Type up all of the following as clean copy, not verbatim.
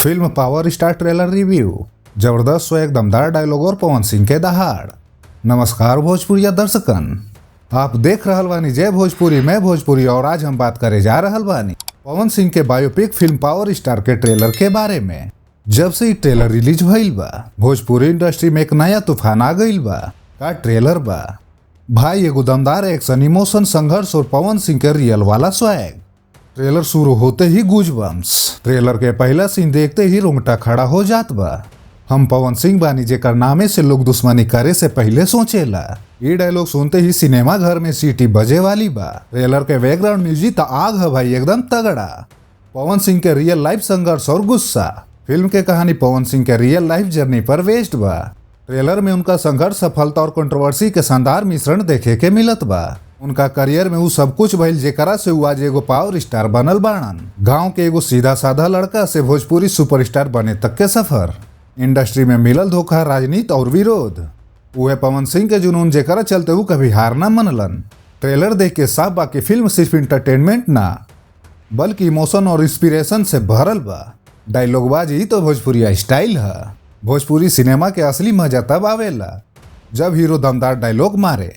Film power star trailer review. जबरदस्त swag, दमदार dialogue और पवन सिंह के दहाड़। नमस्कार भोजपुरिया दर्शकन, आप देख रहल बानी जय भोजपुरी मैं भोजपुरी और आज हम बात करे जा रहल बानी पवन सिंह के बायोपिक फिल्म पावर स्टार के ट्रेलर के बारे में। जब से ये ट्रेलर रिलीज भइल बा भोजपुरी इंडस्ट्री में एक नया तूफान आ गइल बा। का ट्रेलर बा भाई, एगो दमदार एक्शन, इमोशन, संघर्ष और पवन सिंह के रियल वाला स्वैग। ट्रेलर शुरू होते ही गूजबम्स। ट्रेलर के पहला सीन देखते ही रोंगटा खड़ा हो जात बा। हम पवन सिंह बानी जेकर नामे से लोग दुश्मनी करे से पहले सोचेला। ये डायलॉग सुनते ही सिनेमा घर में सीटी बजे वाली बा। ट्रेलर के बैकग्राउंड म्यूजिक तो आग है भाई, एकदम तगड़ा। पवन सिंह के रियल लाइफ संघर्ष और गुस्सा। फिल्म के कहानी पवन सिंह के रियल लाइफ जर्नी पर बेस्ड बा। ट्रेलर में उनका संघर्ष, सफलता और कंट्रोवर्सी के शानदार मिश्रण देखे के मिलत बा। उनका करियर में वो सब कुछ भइल जेकरा से वो आज एगो पावर स्टार बनल बाड़न। गांव के एगो सीधा साधा लड़का से भोजपुरी सुपरस्टार बने तक के सफर। इंडस्ट्री में मिलल धोखा, राजनीति और विरोध। वह पवन सिंह के जुनून जेकरा चलते वो कभी हार न मनलन। ट्रेलर देख के साफ बा कि फिल्म सिर्फ इंटरटेनमेंट ना बल्कि इमोशन और इंस्पिरेशन से भरल बा। डायलॉग बाजी तो भोजपुरिया स्टाइल है। भोजपुरी सिनेमा के असली मजा तब आवेला जब हीरो दमदार डायलॉग मारे,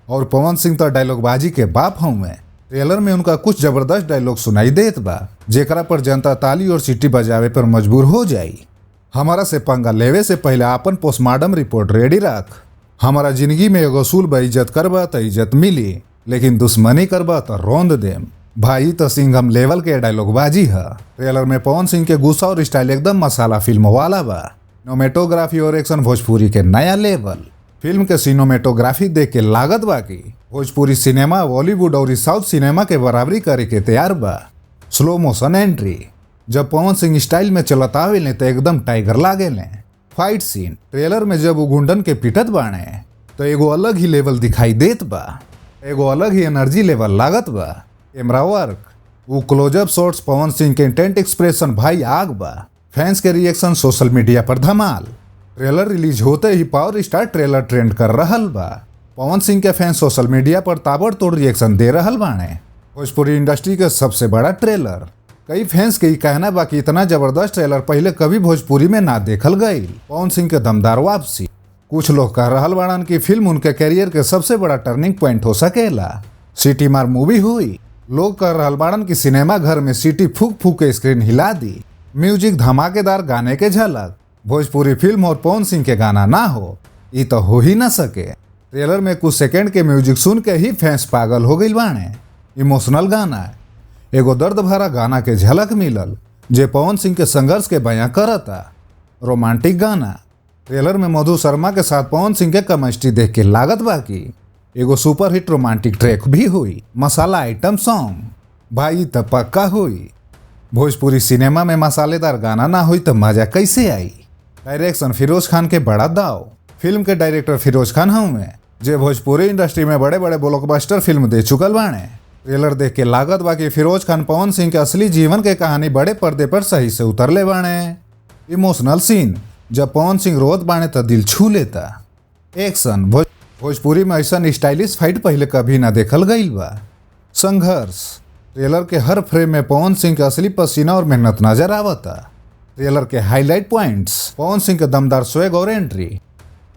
और पवन सिंह तो डायलॉग बाजी के बाप हूँ। ट्रेलर में उनका कुछ जबरदस्त डायलॉग सुनाई देत बा जेकरा पर जनता ताली और सीटी बजावे पर मजबूर हो जाई। हमारा से पंगा लेवे से पहले अपन पोस्टमार्टम रिपोर्ट रेडी रख। हमारा जिंदगी में एगो असूल बा, इज्जत करबा तो इज्जत मिली, लेकिन दुश्मनी करबा तो रोंद देम। भाई तो सिंघम लेवल के डायलॉग बाजी है। ट्रेलर में पवन सिंह के गुस्सा और स्टाइल एकदम मसाला फिल्म वाला बा। सिनेमेटोग्राफी और एक्शन भोजपुरी के नया लेवल। फिल्म के सिनेमेटोग्राफी देख के लागत बा कि भोजपुरी सिनेमा बॉलीवुड और साउथ सिनेमा के बराबरी करे के तैयार बा। स्लो मोशन एंट्री, जब पवन सिंह स्टाइल में चलत आवेले तो एकदम टाइगर लागेले। फाइट सीन, ट्रेलर में जब वो गुंडन के पिटत बाणे तो एगो अलग ही लेवल दिखाई देत बा, एगो अलग ही एनर्जी लेवल लागत बा। कैमरा वर्क, वो क्लोजअप शॉट्स, पवन सिंह के इंटेंट एक्सप्रेशन भाई आग बा। फैंस के रिएक्शन सोशल मीडिया पर धमाल। ट्रेलर रिलीज होते ही पावर स्टार ट्रेलर ट्रेंड कर रहल बा। पवन सिंह के फैंस सोशल मीडिया पर ताबड़तोड़ रिएक्शन दे रहल बाणे। भोजपुरी इंडस्ट्री के सबसे बड़ा ट्रेलर। कई फैंस के कहना बा कि इतना जबरदस्त ट्रेलर पहले कभी भोजपुरी में ना देखल गई। पवन सिंह के दमदार वापसी। कुछ लोग कह रहल बाड़न कि फिल्म उनके कैरियर के सबसे बड़ा टर्निंग पॉइंट हो सकेला। सिटी मार मूवी हुई। लोग कह रहल बाड़न कि सिनेमा घर में सीटी फूक फूक के स्क्रीन हिला दी। म्यूजिक, धमाकेदार गाने के झलक। भोजपुरी फिल्म और पवन सिंह के गाना ना हो, ये तो हो ही ना सके। ट्रेलर में कुछ सेकंड के म्यूजिक सुन के ही फैंस पागल हो गई बाणे। इमोशनल गाना, एगो दर्द भरा गाना के झलक मिलल जे पवन सिंह के संघर्ष के बयां करता। रोमांटिक गाना, ट्रेलर में मधु शर्मा के साथ पवन सिंह के केमिस्ट्री देख के लागत बा कि एगो सुपरहिट रोमांटिक ट्रैक भी हुई। मसाला आइटम सॉन्ग, भाई तो पक्का हुई। भोजपुरी सिनेमा में मसालेदार गाना ना हुई तो मजा कैसे आई। डायरेक्शन, फिरोज खान के बड़ा दाव। फिल्म के डायरेक्टर फिरोज खान हूँ जे भोजपुरी इंडस्ट्री में बड़े बड़े ब्लॉकबस्टर फिल्म दे चुकल बाणे। ट्रेलर देख के लागत बा कि फिरोज खान पवन सिंह के असली जीवन के कहानी बड़े पर्दे पर सही से उतरले बाणे। इमोशनल सीन, जब पवन सिंह रोत बाणे तो दिल छू लेता। एक्शन, भोजपुरी में ऐसा स्टाइलिश फाइट पहले कभी ना देखल गईल बा। संघर्ष, ट्रेलर के हर फ्रेम में पवन सिंह के असली पसीना और मेहनत नजर आवता। ट्रेलर के हाईलाइट पॉइंट्स, पवन सिंह के दमदार स्वैग और एंट्री।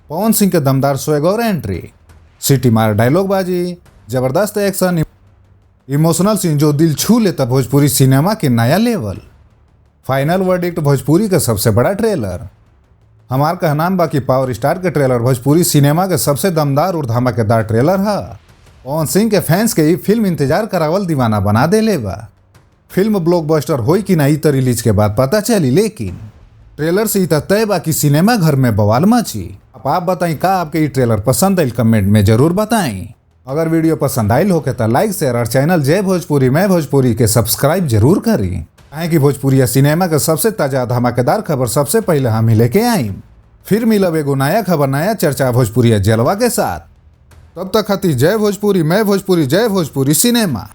पवन सिंह के दमदार स्वैग और एंट्री। सिटी मार डायलॉग बाजी, जबरदस्त एक्शन, इमोशनल सीन जो दिल छू लेता। भोजपुरी सिनेमा के नया लेवल। फाइनल वर्डिक्ट, भोजपुरी का सबसे बड़ा ट्रेलर। हमार कहना बा कि पावर स्टार के ट्रेलर भोजपुरी सिनेमा के सबसे दमदार और धमाकेदार ट्रेलर है। पवन सिंह के फैंस के फिल्म इंतजार करावल दीवाना बना देले बा। फिल्म ब्लॉकबस्टर होई कि नहीं तो रिलीज के बाद पता चली, लेकिन ट्रेलर से इतना तय बा कि सिनेमा घर में बवाल मची। अब आप बताएं का आपके ये ट्रेलर पसंद आयल, कमेंट में जरूर बताएं। अगर वीडियो पसंद आयल हो के तो लाइक, शेयर और चैनल जय भोजपुरी मैं भोजपुरी के सब्सक्राइब जरूर करी। काहे कि भोजपुरिया सिनेमा के सबसे ताजा धमाकेदार खबर सबसे पहले हम ही लेके आई। फिर मिलब एगो नया खबर, नया चर्चा भोजपुरिया जलवा के साथ। तब तक खातिर जय भोजपुरी मैं भोजपुरी, जय भोजपुरी सिनेमा।